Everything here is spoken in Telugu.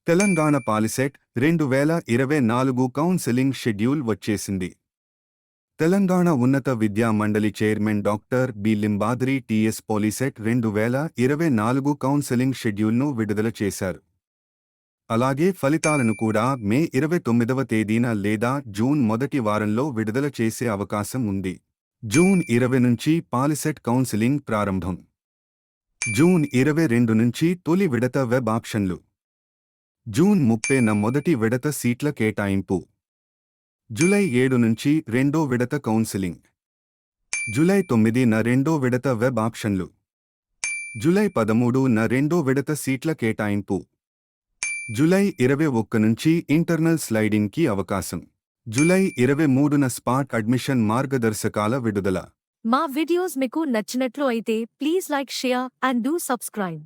తెలంగాణ పాలిసెట్ 2024 కౌన్సెలింగ్ షెడ్యూల్ వచ్చేసింది. తెలంగాణ ఉన్నత విద్యా మండలి chairman doctor B Limbadri TS POLYCET 2024 counselling షెడ్యూల్ను విడుదల చేశారు. అలాగే ఫలితాలను కూడా మే 29వ తేదీన లేదా జూన్ మొదటి వారంలో విడుదల చేసే అవకాశం ఉంది. జూన్ 20 నుంచి పాలిసెట్ కౌన్సెలింగ్ ప్రారంభం. జూన్ 22 నుంచి తొలి విడత వెబ్ ఆప్షన్లు. జూన్ 30న మొదటి విడత సీట్ల కేటాయింపు. జూలై 7 నుంచి రెండో విడత కౌన్సెలింగ్. జూలై 9న రెండో విడత వెబ్ ఆప్షన్లు. జూలై 13న రెండో విడత సీట్ల కేటాయింపు. జూలై 21 నుంచి ఇంటర్నల్ స్లైడింగ్కి అవకాశం. జూలై 23న స్పాట్ అడ్మిషన్ మార్గదర్శకాల విడుదల. మా వీడియోస్ మీకు నచ్చినట్లు అయితే please like, share and do subscribe.